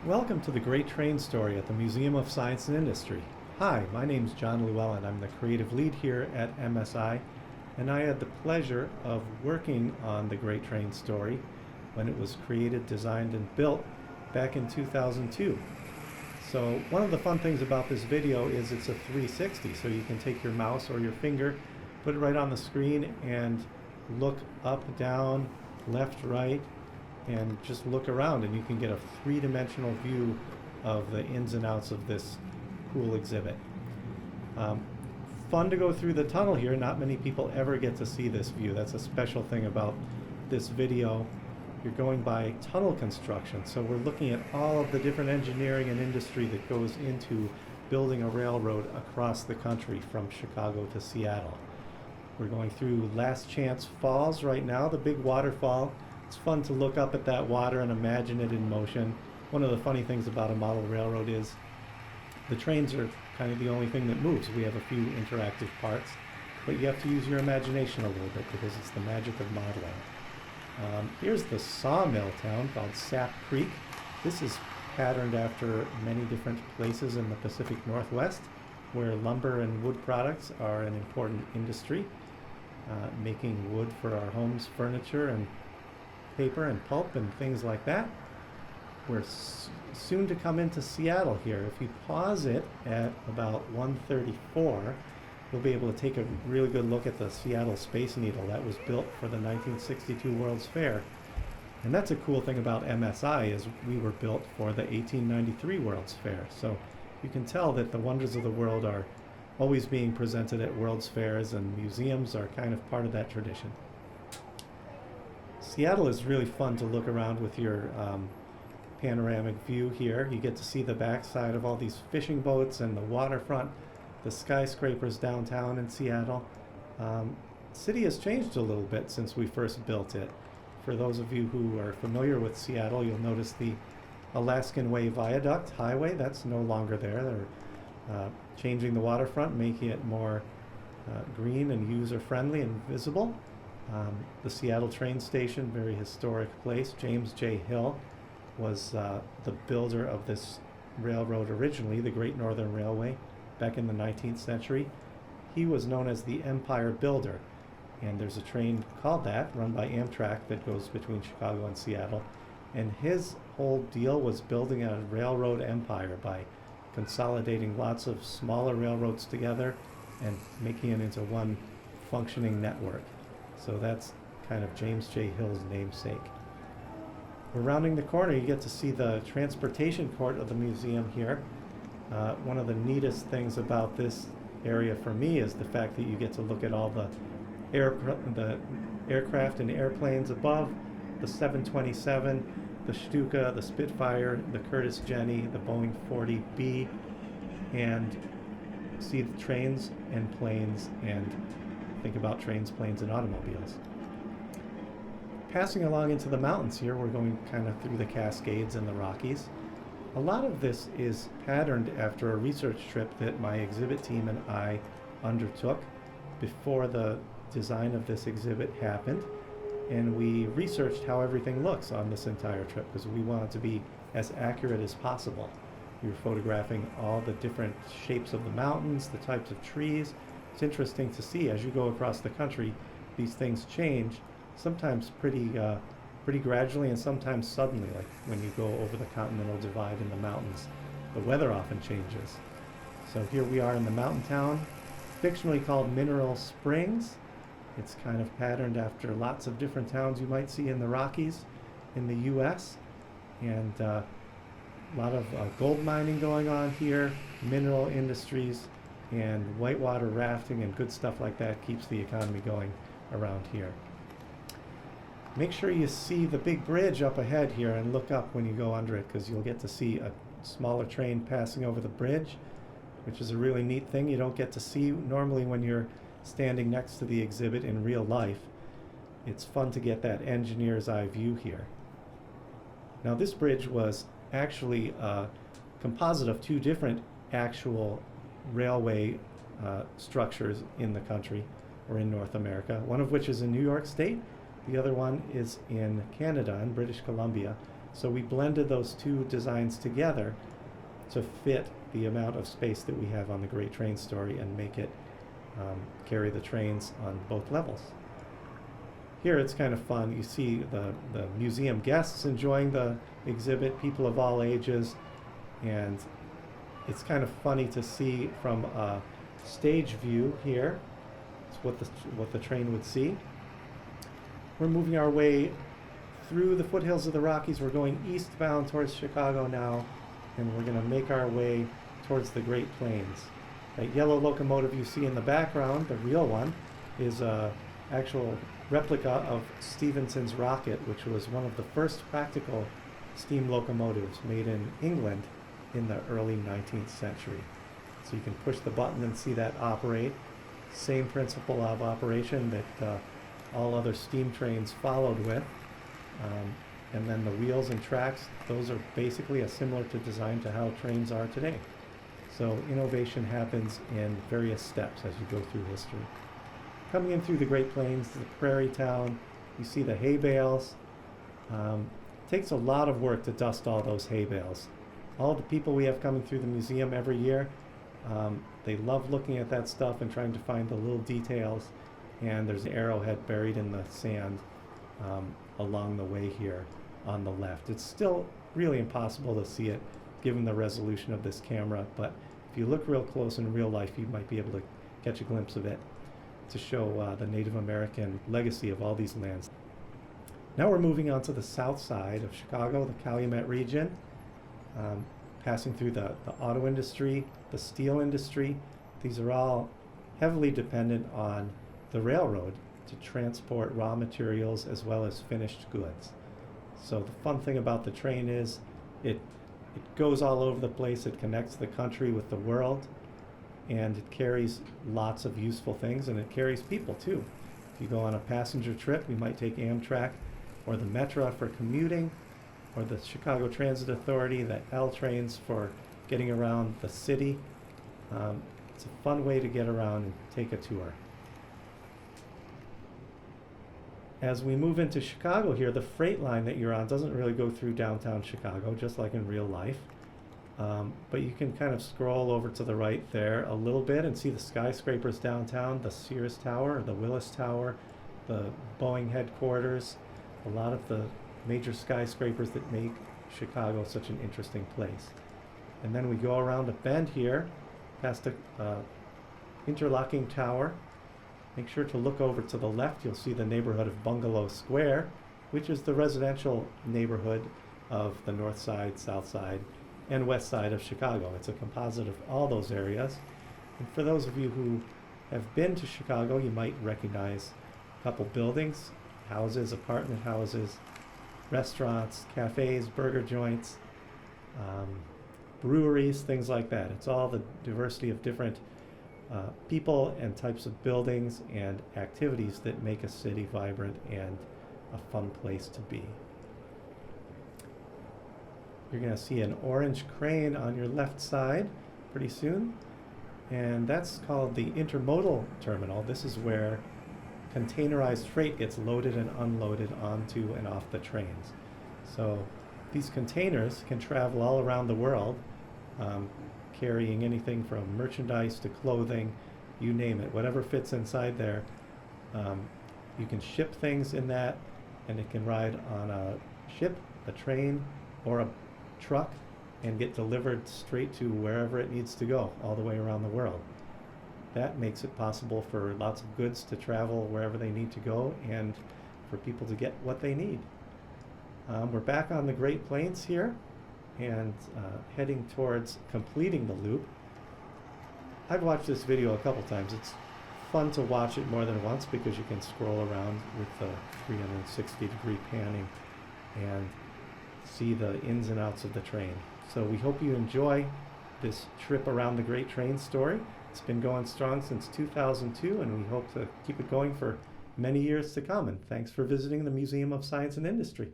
Welcome to the Great Train Story at the Museum of Science and Industry. Hi, my name is John Llewellyn. I'm the creative lead here at MSI, and I had the pleasure of working on the Great Train Story when it was created, designed, and built back in 2002. So one of the fun things about this video is it's a 360, so you can take your mouse or your finger, put it right on the screen, and look up, down, left, right, and just look around, and you can get a three-dimensional view of the ins and outs of this cool exhibit. Fun to go through the tunnel here. Not many people ever get to see this view. That's a special thing about this video. You're going by tunnel construction, so we're looking at all of the different engineering and industry that goes into building a railroad across the country from Chicago to Seattle. We're going through Last Chance Falls right now, the big waterfall. It's fun to look up at that water and imagine it in motion. One of the funny things about a model railroad is the trains are kind of the only thing that moves. We have a few interactive parts, but you have to use your imagination a little bit because it's the magic of modeling. Here's the Sawmill Town called Sap Creek. This is patterned after many different places in the Pacific Northwest where lumber and wood products are an important industry, making wood for our homes, furniture, and paper and pulp and things like that. We're soon to come into Seattle here. If you pause it at about 1:34, you'll be able to take a really good look at the Seattle Space Needle that was built for the 1962 World's Fair. And that's a cool thing about MSI is we were built for the 1893 World's Fair. So you can tell that the wonders of the world are always being presented at World's Fairs, and museums are kind of part of that tradition. Seattle is really fun to look around with your panoramic view here. You get to see the backside of all these fishing boats and the waterfront, the skyscrapers downtown in Seattle. The city has changed a little bit since we first built it. For those of you who are familiar with Seattle, you'll notice the Alaskan Way Viaduct highway. That's no longer there. They're changing the waterfront, making it more green and user-friendly and visible. The Seattle train station, very historic place. James J. Hill was the builder of this railroad originally, the Great Northern Railway, back in the 19th century. He was known as the Empire Builder, and there's a train called that, run by Amtrak, that goes between Chicago and Seattle. And his whole deal was building a railroad empire by consolidating lots of smaller railroads together and making it into one functioning network. So that's kind of James J. Hill's namesake. We're rounding the corner. You get to see the transportation court of the museum here. One of the neatest things about this area for me is the fact that you get to look at all the aircraft and airplanes above, the 727, the Stuka, the Spitfire, the Curtiss Jenny, the Boeing 40B, and see the trains and planes and think about trains, planes, and automobiles. Passing along into the mountains here, we're going kind of through the Cascades and the Rockies. A lot of this is patterned after a research trip that my exhibit team and I undertook before the design of this exhibit happened. And we researched how everything looks on this entire trip because we wanted to be as accurate as possible. We were photographing all the different shapes of the mountains, the types of trees. It's interesting to see as you go across the country, these things change, sometimes pretty gradually and sometimes suddenly, like when you go over the Continental Divide in the mountains. The weather often changes. So here we are in the mountain town, fictionally called Mineral Springs. It's kind of patterned after lots of different towns you might see in the Rockies in the U.S. And a lot of gold mining going on here, mineral industries, and whitewater rafting and good stuff like that keeps the economy going around here. Make sure you see the big bridge up ahead here and look up when you go under it because you'll get to see a smaller train passing over the bridge, which is a really neat thing you don't get to see normally when you're standing next to the exhibit in real life. It's fun to get that engineer's eye view here. Now this bridge was actually a composite of two different actual railway structures in the country or in North America, one of which is in New York State, the other one is in Canada, in British Columbia. So we blended those two designs together to fit the amount of space that we have on the Great Train Story and make it carry the trains on both levels. Here it's kind of fun. You see the museum guests enjoying the exhibit, people of all ages, and it's kind of funny to see from a stage view here. It's what the train would see. We're moving our way through the foothills of the Rockies. We're going eastbound towards Chicago now, and we're going to make our way towards the Great Plains. That yellow locomotive you see in the background, the real one, is an actual replica of Stephenson's rocket, which was one of the first practical steam locomotives made in England in the early 19th century. So you can push the button and see that operate. Same principle of operation that all other steam trains followed with. And then the wheels and tracks, those are basically a similar to design to how trains are today. So innovation happens in various steps as you go through history. Coming in through the Great Plains, the prairie town, you see the hay bales. It takes a lot of work to dust all those hay bales. All the people we have coming through the museum every year, they love looking at that stuff and trying to find the little details. And there's an arrowhead buried in the sand along the way here on the left. It's still really impossible to see it given the resolution of this camera, but if you look real close in real life, you might be able to catch a glimpse of it to show the Native American legacy of all these lands. Now we're moving on to the south side of Chicago, the Calumet region, passing through the auto industry, the steel industry. These are all heavily dependent on the railroad to transport raw materials as well as finished goods. So the fun thing about the train is it goes all over the place. It connects the country with the world, and it carries lots of useful things, and it carries people too. If you go on a passenger trip, you might take Amtrak or the Metra for commuting, or the Chicago Transit Authority, the L trains for getting around the city. It's a fun way to get around and take a tour. As we move into Chicago here, the freight line that you're on doesn't really go through downtown Chicago, just like in real life. But you can kind of scroll over to the right there a little bit and see the skyscrapers downtown, the Sears Tower, the Willis Tower, the Boeing headquarters, a lot of the major skyscrapers that make Chicago such an interesting place. And then we go around a bend here, past the interlocking tower. Make sure to look over to the left. You'll see the neighborhood of Bungalow Square, which is the residential neighborhood of the north side, south side, and west side of Chicago. It's a composite of all those areas. And for those of you who have been to Chicago, you might recognize a couple buildings, houses, apartment houses, restaurants, cafes, burger joints, breweries, things like that. It's all the diversity of different people and types of buildings and activities that make a city vibrant and a fun place to be. You're going to see an orange crane on your left side pretty soon, and that's called the Intermodal Terminal. This is where containerized freight gets loaded and unloaded onto and off the trains. So these containers can travel all around the world, carrying anything from merchandise to clothing, you name it. Whatever fits inside there, you can ship things in that, and it can ride on a ship, a train, or a truck and get delivered straight to wherever it needs to go, all the way around the world. That makes it possible for lots of goods to travel wherever they need to go and for people to get what they need. We're back on the Great Plains here and heading towards completing the loop. I've watched this video a couple times. It's fun to watch it more than once because you can scroll around with the 360-degree panning and see the ins and outs of the train. So we hope you enjoy this trip around the Great Train Story. It's been going strong since 2002, and we hope to keep it going for many years to come. And thanks for visiting the Museum of Science and Industry.